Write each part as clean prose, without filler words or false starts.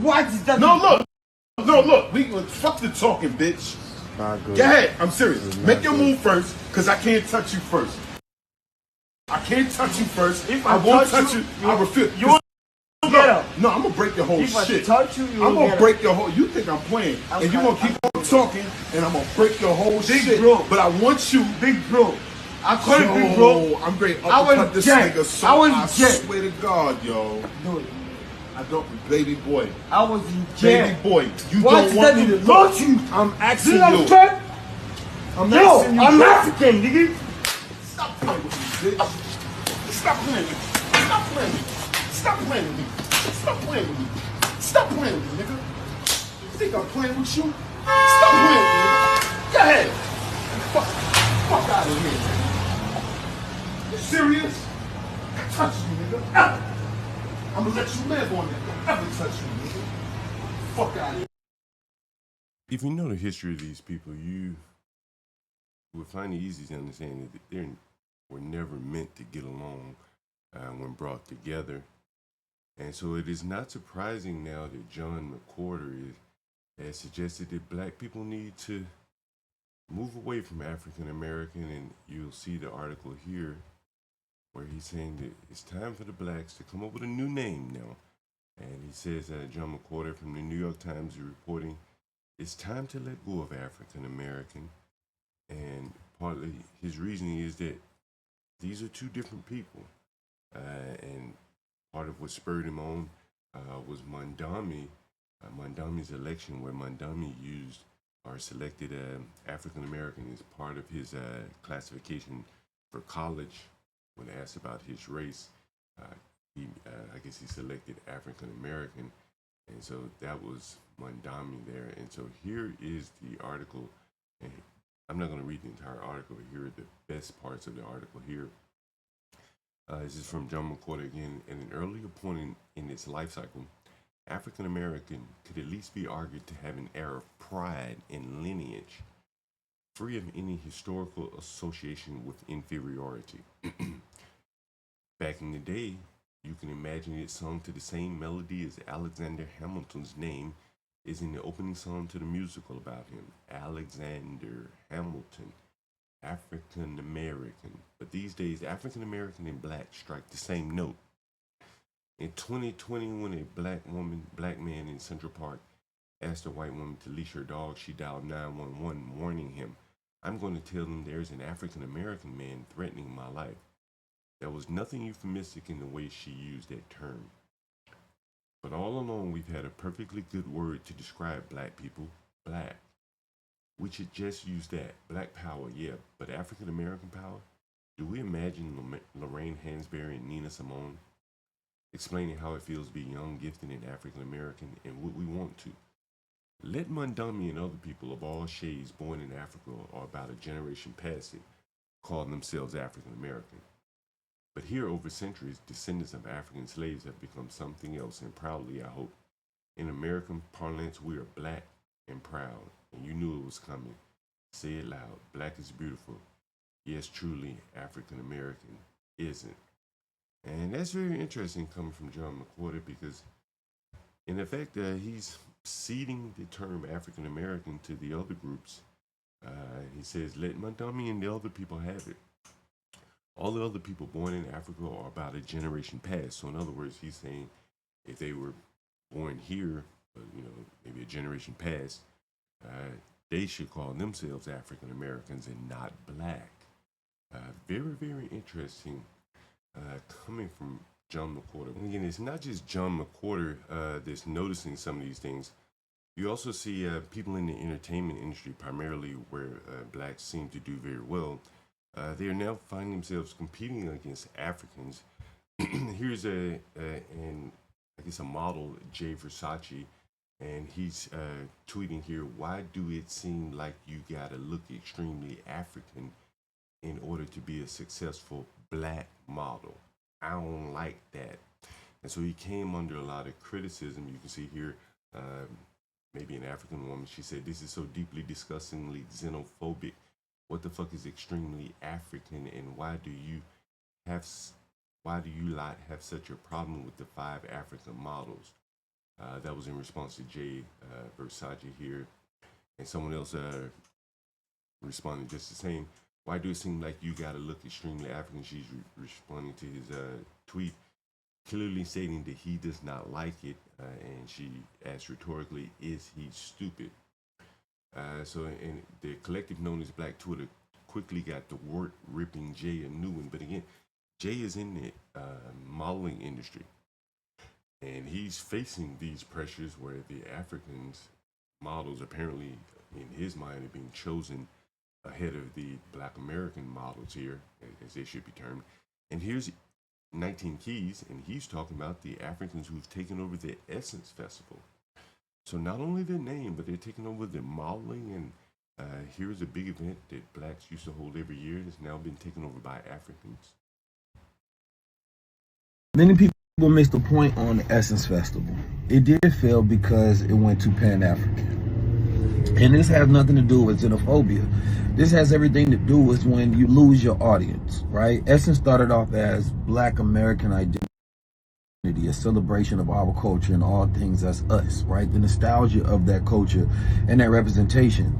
What is that? No, look. No, look. Fuck the talking, bitch. Go ahead. I'm serious. Make your move first, because I can't touch you first. I can't touch you first. If I won't touch you. I refuse. You won't get up. No, I'm gonna break your whole If I shit. touch you, I'm gonna break your whole. You think I'm playing, and you're gonna keep on talking, and I'm gonna break your whole shit. Bro. But I want you, Big bro. I call you big bro. I'm great. I was Uppercut this dead. nigga. So I was I dead. swear to God, yo. Dude, I don't, baby boy. I was in jail. Baby boy, you What don't is want that? me to Don't you? I'm asking You you. understand? I'm No, asking you. I'm Mexican, nigga. Stop playing with me, bitch. Stop playing with me. Stop playing with me. Stop playing with me. Stop playing with me. Stop playing with me, nigga. You think I'm playing with you? Stop playing with me, nigga. Go ahead. Fuck out of here. You serious? Touch me, nigga. Ever. I'm gonna let you live on that. Don't ever touch me, nigga. Fuck out of here. If you know the history of these people, you would find it easy to understand that they were never meant to get along when brought together. And so it is not surprising now that John McWhorter has suggested that black people need to move away from African American, and you'll see the article here where he's saying that it's time for the blacks to come up with a new name now. And he says that John McWhorter from the New York Times is reporting it's time to let go of African American. And partly his reasoning is that these are two different people. And part of what spurred him on was Mondami's election, where Mondami used or selected African American as part of his classification for college. When asked about his race, I guess he selected African American, and so that was Mondami there. And so here is the article, and I'm not going to read the entire article, but here are the best parts of the article here. This is from John McWhorter again. In an earlier point in its life cycle, African American could at least be argued to have an air of pride and lineage, free of any historical association with inferiority. Back in the day, you can imagine it sung to the same melody as Alexander Hamilton's name is in the opening song to the musical about him. Alexander Hamilton, African American. But these days, African American and black strike the same note. In 2020, when a black man in Central Park asked a white woman to leash her dog, she dialed 911, warning him, "I'm going to tell them there's an African American man threatening my life." There was nothing euphemistic in the way she used that term. But all along, we've had a perfectly good word to describe black people, black. We should just use that. Black power, yeah, but African American power? Do we imagine Lorraine Hansberry and Nina Simone explaining how it feels to be young, gifted, and African American, and would we want to? Let Mondami and other people of all shades born in Africa or about a generation past it call themselves African American. But here, over centuries, descendants of African slaves have become something else, and proudly, I hope. In American parlance, we are black and proud, and you knew it was coming. Say it loud. Black is beautiful. Yes, truly, African American isn't. And that's very interesting coming from John McWhorter, because, in effect, he's ceding the term African American to the other groups. He says, let Mondami and the other people have it. All the other people born in Africa are about a generation past. So in other words, he's saying if they were born here, maybe a generation past, they should call themselves African Americans and not black. Very, very interesting coming from John McWhorter. And again, it's not just John McWhorter that's noticing some of these things. You also see people in the entertainment industry, primarily where blacks seem to do very well. They are now finding themselves competing against Africans. Here's a model, Jay Versace, and he's tweeting here, "Why do it seem like you gotta look extremely African in order to be a successful black model? I don't like that." And so he came under a lot of criticism. You can see here, maybe an African woman, she said, "This is so deeply, disgustingly xenophobic. What the fuck is extremely African, and why do you lot have such a problem with the 5 African models?" That was in response to Jay Versace here. And someone else responded just the same. Why do it seem like you got to look extremely African? She's responding to his tweet, clearly stating that he does not like it. And she asked rhetorically, is he stupid? So in the collective known as Black Twitter quickly got the word ripping Jay a new one. But again, Jay is in the modeling industry. And he's facing these pressures where the Africans models apparently, in his mind, are being chosen ahead of the Black American models here, as they should be termed. And here's 19 Keys, and he's talking about the Africans who've taken over the Essence Festival. So not only their name, but they're taking over the modeling. And here's a big event that blacks used to hold every year. It's now been taken over by Africans. Many people missed the point on the Essence Festival. It did fail because it went too Pan-African. And this has nothing to do with xenophobia. This has everything to do with when you lose your audience, right? Essence started off as Black American identity, a celebration of our culture and all things that's us, right? The nostalgia of that culture and that representation.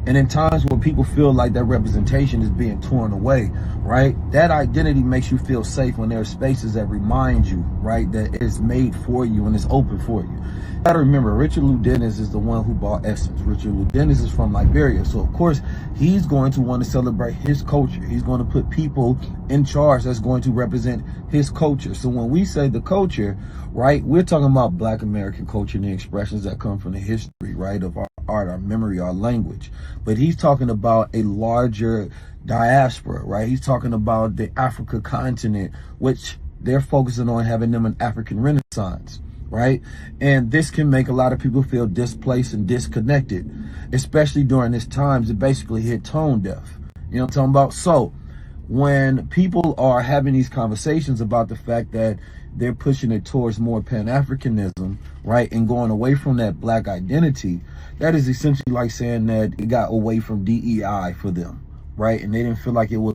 And in times where people feel like that representation is being torn away, right? That identity makes you feel safe when there are spaces that remind you, right, that it's made for you and it's open for you. You gotta remember, Richard Lou Dennis is the one who bought Essence. Richard Lou Dennis is from Liberia. So of course, he's going to want to celebrate his culture. He's going to put people in charge that's going to represent his culture. So when we say the culture, right, we're talking about Black American culture and the expressions that come from the history, right, of our art, our memory, our language. But he's talking about a larger diaspora, right? He's talking about the Africa continent, which they're focusing on having them an African Renaissance, right? And this can make a lot of people feel displaced and disconnected, especially during this times it basically hit tone deaf. You know what I'm talking about? So when people are having these conversations about the fact that they're pushing it towards more Pan-Africanism, right, and going away from that Black identity, that is essentially like saying that it got away from DEI for them, right? And they didn't feel like it was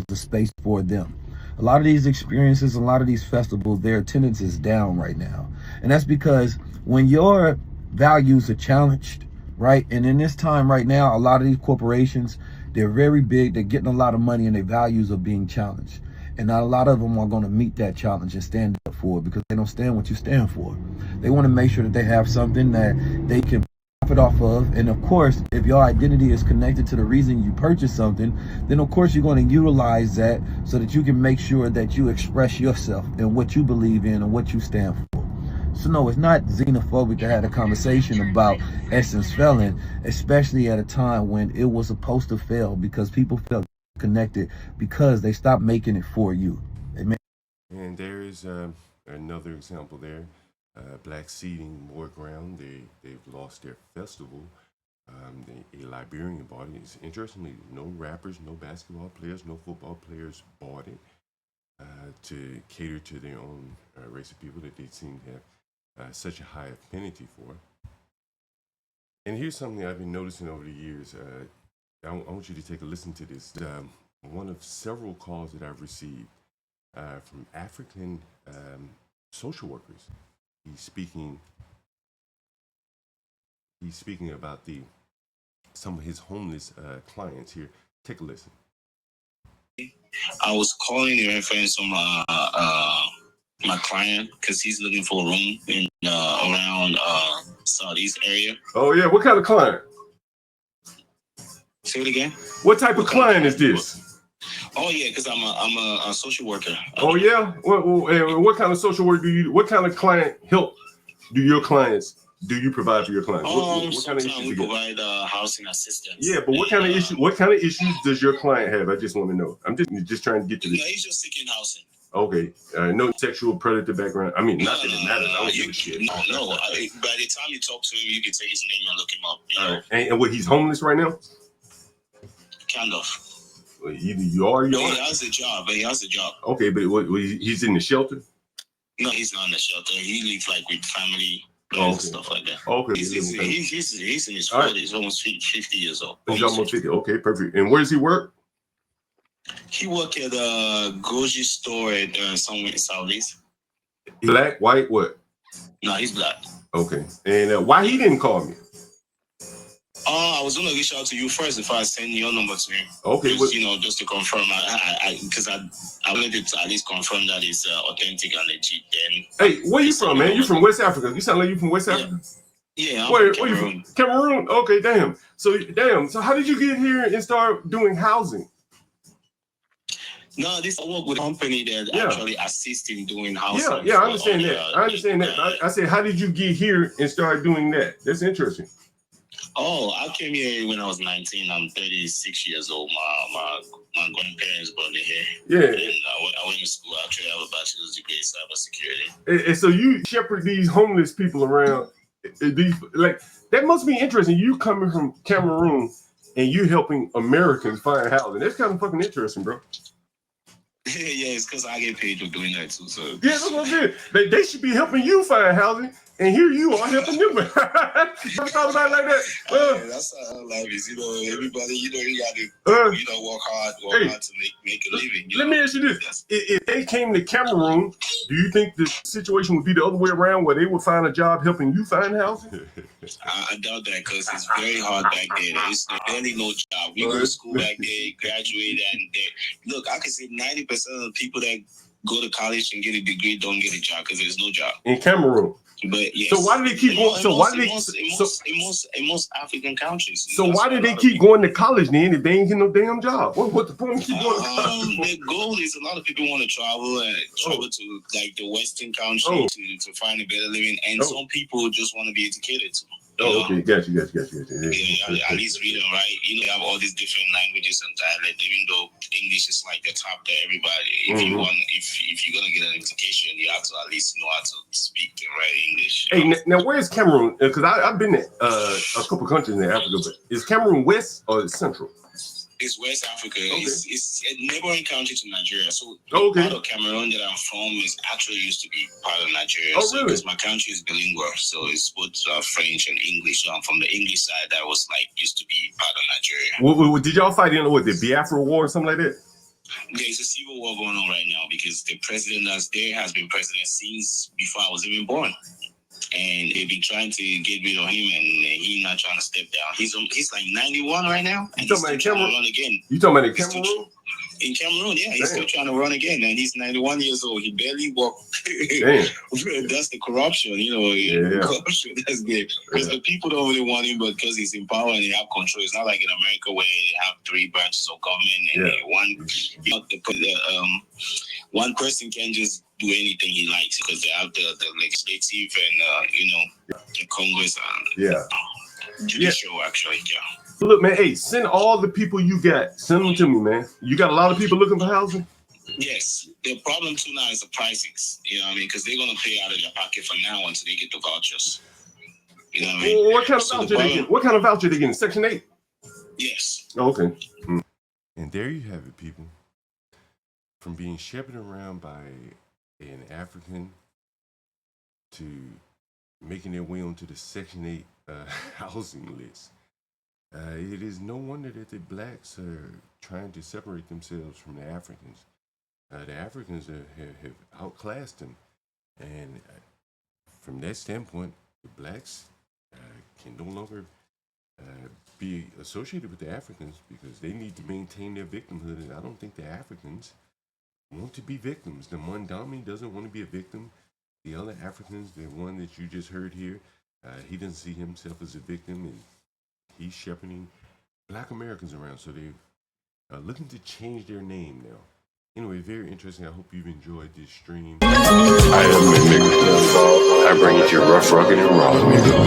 the space for them. A lot of these experiences, a lot of these festivals, their attendance is down right now. And that's because when your values are challenged, right, and in this time right now, a lot of these corporations, they're very big, they're getting a lot of money, and their values are being challenged. And not a lot of them are going to meet that challenge and stand up for it because they don't stand what you stand for. They want to make sure that they have something that they can profit off of. And of course, if your identity is connected to the reason you purchase something, then of course you're going to utilize that so that you can make sure that you express yourself and what you believe in and what you stand for. So no, it's not xenophobic to have a conversation about Essence failing, especially at a time when it was supposed to fail because people felt connected because they stopped making it for you. Amen. And there is another example there. Black Seeding More Ground. They've lost their festival. A Liberian bought it. It's interestingly, no rappers, no basketball players, no football players bought it to cater to their own race of people that they seem to have such a high affinity for. And here's something I've been noticing over the years. I want you to take a listen to this. One of several calls that I've received from African social workers. He's speaking about some of his homeless clients here. Take a listen. I was calling in reference to my client because he's looking for a room in around Southeast area. Oh yeah, what kind of client? Say it again. What type of client is this? Oh yeah, because I'm a social worker. Oh yeah. What kind of social work do you? What kind of client help do your clients? Do you provide for your clients? What kind of issues we provide housing assistance. Yeah, but what kind of issues? What kind of issues does your client have? I just want to know. I'm just trying to get to this. No, he's just seeking housing. Okay. No sexual predator background. I mean, not that it matters. I don't give a shit. No. By the time you talk to him, you can take his name and look him up. All right. And what? He's homeless right now. Kind of. Well, either you are or you aren't. He has a job. He has a job. Okay, but he's in the shelter? No, he's not in the shelter. He lives like with family and stuff like that. Okay. He's in his 40s. He's almost 50 years old. He's almost 50. Okay, perfect. And where does he work? He work at a grocery store at somewhere in Southeast. Black, white, what? No, he's black. Okay. And why he didn't call me? I was gonna reach out to you first if I send your number to him. Okay. Just, just to confirm. Because I wanted to at least confirm that it's authentic and legit. Then. Hey, where you from, man? You from West Africa? You sound like you from West Africa. Yeah, Where from you from? Cameroon. Okay, damn. So how did you get here and start doing housing? No, I work with a company that actually assists in doing housing. Yeah, I understand that. I understand that. I said, how did you get here and start doing that? That's interesting. Oh, I came here when I was 19. I'm 36 years old. My grandparents brought me here. Yeah. And I went to school. Actually, I have a bachelor's degree in cybersecurity. And so you shepherd these homeless people around. That must be interesting. You coming from Cameroon and you helping Americans find housing. That's kind of fucking interesting, bro. Yeah, it's because I get paid for doing that too. So yeah, that's what I'm saying. They should be helping you find housing, and here you are helping them. You talk about it like that. That's how life is. Everybody, you gotta, work hard to make a living. Let me ask you this: if they came to Cameroon, do you think the situation would be the other way around, where they would find a job helping you find housing? I doubt that because it's very hard back there. There's barely no job. We go to school back there, graduate, and look, I can say 90% of the people that go to college and get a degree don't get a job because there's no job in Cameroon. But yes. So why do they keep going? So why do they? In most African countries. So why did they keep going to college then if they ain't get no damn job? What's the point of keep going to college? The goal is a lot of people want to travel to like the Western country to find a better living, and some people just want to be educated too. Okay, got you. Yeah, at least read and write. You have all these different languages and dialects, even though English is like the top to everybody. If you want, if you're gonna get an education, you have to at least know how to speak and write English. Hey, now where's Cameroon? Because I've been to a couple countries in Africa, but is Cameroon west or central? It's West Africa. Okay. It's a neighboring country to Nigeria. So part of Cameroon that I'm from is actually used to be part of Nigeria. Oh, really? Because my country is bilingual, so it's both French and English. So I'm from the English side that was used to be part of Nigeria. Did y'all fight in the Biafra War or something like that? There's a civil war going on right now because the president that's there has been president since before I was even born. And they've been trying to get rid of him, and he's not trying to step down. He's like 91 right now, and he's still trying to run again. You talking about in Cameroon? In Cameroon, yeah, he's still trying to run again, and he's 91 years old. He barely walked. That's the corruption, corruption. That's good because the people don't really want him, but because he's in power and they have control. It's not like in America where they have 3 branches of government and one person can just do anything he likes because they have the legislative and the Congress and judicial actually. Yeah. Look, man, hey, send all the people you got. Send them to me, man. You got a lot of people looking for housing? Yes. The problem too now is the pricings. You know what I mean? Because they're gonna pay out of their pocket for now until they get the vouchers. You know what I mean? Well, what kind of voucher they get? What kind of voucher they getting? Section 8? Yes. Oh, okay. And there you have it, people. From being shepherded around by an African to making their way onto the Section 8 housing list. It is no wonder that the blacks are trying to separate themselves from the Africans. The Africans have outclassed them. And from that standpoint, the blacks can no longer be associated with the Africans because they need to maintain their victimhood. And I don't think the Africans want to be victims. The Mondami doesn't want to be a victim. The other Africans, the one that you just heard here, he doesn't see himself as a victim, and he's shepherding Black Americans around. So they're looking to change their name now. Anyway, very interesting. I hope you've enjoyed this stream. I am a nigga. I bring it to you rough, rugged, and raw, nigga.